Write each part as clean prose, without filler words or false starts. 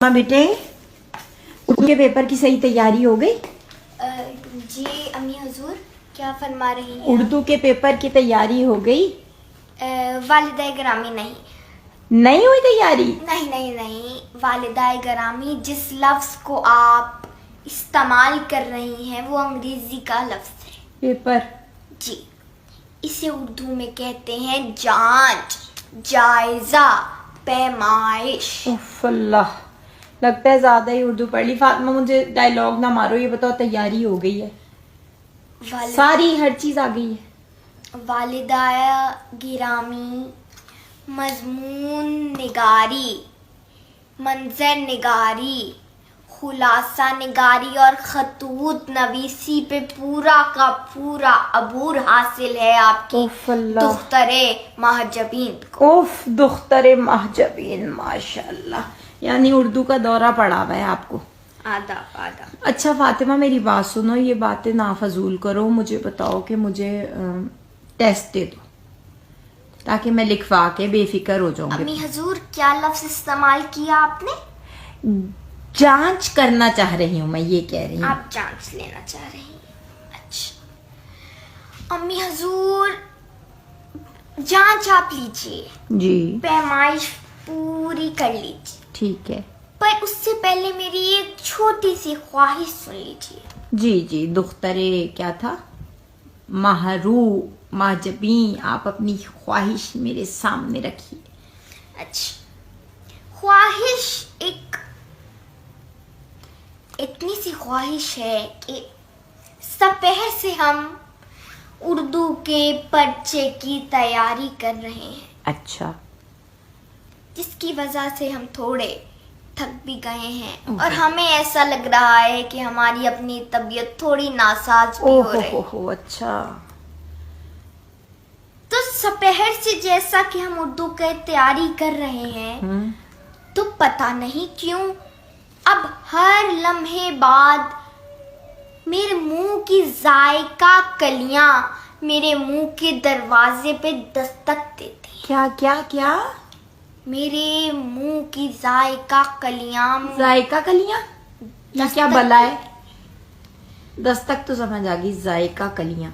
हाँ बेटे, उर्दू के पेपर की सही तैयारी हो गई? जी अम्मी हुजूर, क्या फरमा रही हैं? उर्दू के पेपर की तैयारी हो गई? वालिदा ग्रामी नहीं नहीं हुई तैयारी? नहीं नहीं नहीं वालिदा ग्रामी, जिस लफ्ज़ को आप इस्तेमाल कर रही हैं वो अंग्रेजी का लफ्ज़ है। पेपर? जी, इसे उर्दू में कहते हैं जांच, जायजा, पैमाइश। उफ अल्लाह, लगता है ज्यादा ही उर्दू पढ़ ली। फातिमा मुझे डायलॉग ना मारो, ये बताओ तैयारी हो गई है? सारी हर चीज आ गई है? वालिदा गिरामी, मजमून निगारी, मंजर निगारी, खुलासा निगारी और खतूत नवीसी पे पूरा का पूरा अबूर हासिल है आपकी उफ अल्लाह, दुख्तरे महजबीन को। उफ दुख्तरे महजबीन, माशाल्लाह, यानी उर्दू का दौरा पड़ा हुआ है आपको। आदाब आदाब। अच्छा फातिमा, मेरी बात सुनो, ये बातें ना फजूल करो। मुझे बताओ कि मुझे टेस्ट दे दो ताकि मैं लिखवा के बेफिक्र हो जाऊंगी। अम्मी हुजूर, क्या लफ्ज इस्तेमाल किया आपने? जांच करना चाह रही हूँ मैं, ये कह रही हूँ। आप जांच लेना चाह रही हैं? अच्छा अम्मी हुजूर, जांच आप लीजिए, जी पैमाइश पूरी कर लीजिए, ठीक है। पर उससे पहले मेरी एक छोटी सी ख्वाहिश सुन लीजिए। जी जी, दुख्तरे क्या था, महरू माजबी, आप अपनी ख्वाहिश मेरे सामने रखिए। अच्छा, ख्वाहिश एक इतनी सी ख्वाहिश है कि सपहर से हम उर्दू के पर्चे की तैयारी कर रहे हैं, अच्छा, जिसकी वजह से हम थोड़े थक भी गए हैं और हमें ऐसा लग रहा है कि हमारी अपनी तबीयत थोड़ी नासाज भी हो रही है। अच्छा, तो सपहर से जैसा कि हम उर्दू की तैयारी कर रहे हैं, तो पता नहीं क्यों अब हर लम्हे बाद मेरे मुंह की जायका कलियां मेरे मुंह के दरवाजे पे दस्तक देती हैं। क्या क्या क्या? मेरे मुंह की जायका कलियां, जायका कलियां? ये क्या बला है? दस्तक तो समझ आ गई, जायका कलियां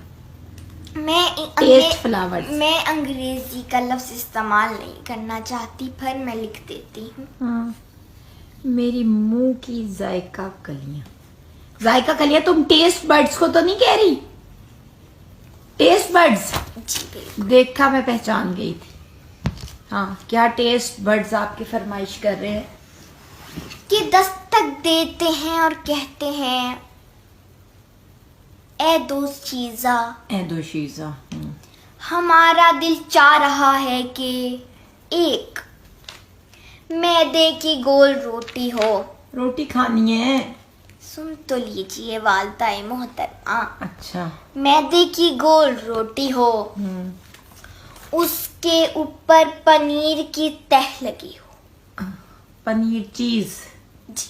टेस्ट फ्लावर्स। मैं अंग्रेजी का लफ्ज इस्तेमाल नहीं करना चाहती, पर मैं लिख देती हूँ। हाँ, मेरी मुंह की जायका कलियां। जायका कलियां, तुम टेस्ट बर्ड्स को तो नहीं कह रही? Taste buds? जी बिल्कुल। देखा, मैं पहचान गई थी। हाँ, क्या टेस्ट बर्ड्स आपकी फरमाइश कर रहे हैं? कि दस्तक देते हैं और कहते हैं, ए दोस्त चीजा, ए दो शीजा, हमारा दिल चाह रहा है कि एक मैदे की गोल रोटी हो। रोटी खानी है? सुन तो लीजिए वालदाए मोहतरमा, अच्छा, मैदे की गोल रोटी हो, उसके ऊपर पनीर की तह लगी हो। पनीर चीज? जी,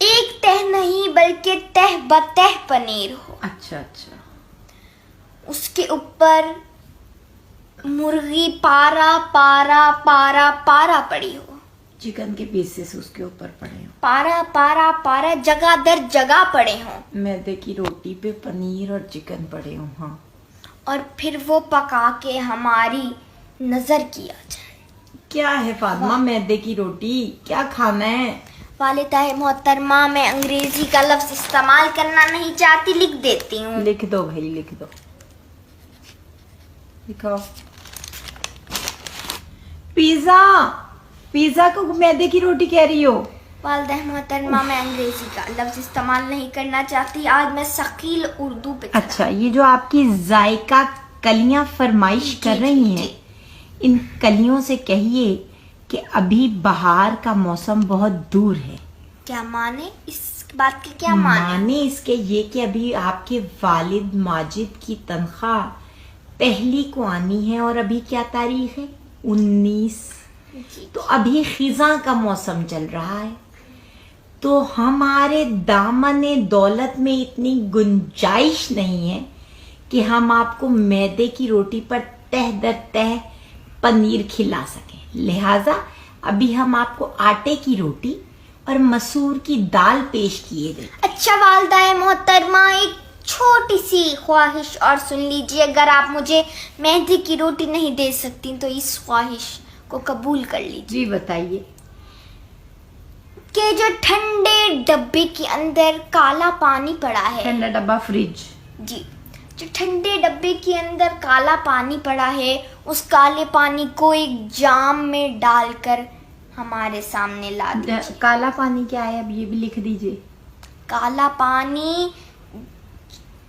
एक तह नहीं बल्कि तह बतह पनीर हो। अच्छा अच्छा, उसके ऊपर मुर्गी पारा पारा पारा पारा पड़ी हो। चिकन के पीसेस उसके ऊपर पड़े हो। पारा पारा पारा जगह दर जगह पड़े हों, मैदे की रोटी पे पनीर और चिकन पड़े हो। हाँ, और फिर वो पका के हमारी नजर किया जाए। क्या है फातिमा, मैदे की रोटी क्या खाना है? वालिदा मोहतरमा, मैं अंग्रेजी का लफ्ज इस्तेमाल करना नहीं चाहती, लिख देती हूँ। लिख दो भाई, लिख दो, लिखो। पिज्जा? पिज्जा को मैदे की रोटी कह रही हो? वालिदा मोहतरमा, मैं अंग्रेजी का लफ्ज इस्तेमाल नहीं करना चाहती, आज मैं शकील उर्दू पे। अच्छा, ये जो आपकी जायका कलियां फरमाइश कर रही हैं, इन कलियों से कहिए कि अभी बहार का मौसम बहुत दूर है। क्या माने इस बात के? क्या माने इसके ये कि अभी आपके वालिद माजिद की तनख्वाह पहली को आनी है, और अभी क्या तारीख है? 19। तो अभी खिजा का मौसम चल रहा है, तो हमारे दामने दौलत में इतनी गुंजाइश नहीं है कि हम आपको मैदे की रोटी पर तह दर तह पनीर खिला सकें। लिहाजा अभी हम आपको आटे की रोटी और मसूर की दाल पेश किए गए। अच्छा वालदाए मोहतरमा, एक छोटी सी ख्वाहिश और सुन लीजिए, अगर आप मुझे मेहंदी की रोटी नहीं दे सकती तो इस ख्वाहिश को कबूल कर लीजिए जी बताइए। कि जो ठंडे डब्बे के अंदर काला पानी पड़ा है, ठंडा डब्बा फ्रिज जी, जो ठंडे डब्बे के अंदर काला पानी पड़ा है, उस काले पानी को एक जाम में डालकर हमारे सामने ला दीजिए। काला पानी क्या है अब ये भी लिख दीजिए। काला पानी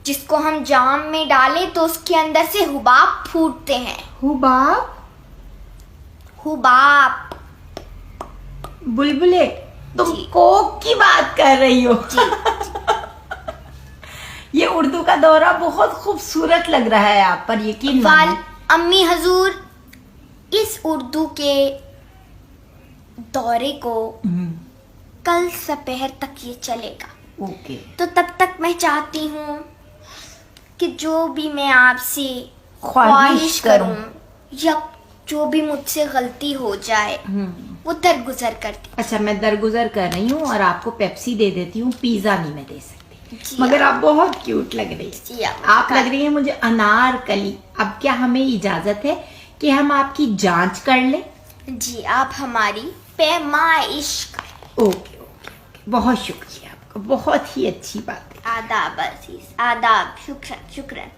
जिसको हम जाम में डालें तो उसके अंदर से हुबाब फूटते हैं। हुबाब? हुबाब बुलबुले, तुम जी। कोक की बात कर रही हो। ये उर्दू का दौरा बहुत खूबसूरत लग रहा है आप पर, यकीन मानिए। अम्मी हजूर, इस उर्दू के दौरे को कल दोपहर तक ये चलेगा। ओके। तो तब तक मैं चाहती हूँ कि जो भी मैं आपसे ख्वाहिश करूँ या जो भी मुझसे गलती हो जाए वो दरगुजर करती। अच्छा, मैं दरगुजर कर रही हूँ और आपको पेप्सी दे देती हूँ, पिज्जा नहीं मैं दे सकती। जी, मगर आप बहुत क्यूट लग रही है। जी, आप लग रही है मुझे अनारकली। अब क्या हमें इजाजत है कि हम आपकी जांच कर लें? जी, आप हमारी पैमाइश करें। ओके ओके ओके, बहुत शुक्रिया आपका, बहुत ही अच्छी बात है। आदाब अजीज, आदाब, शुक्रन शुक्रन।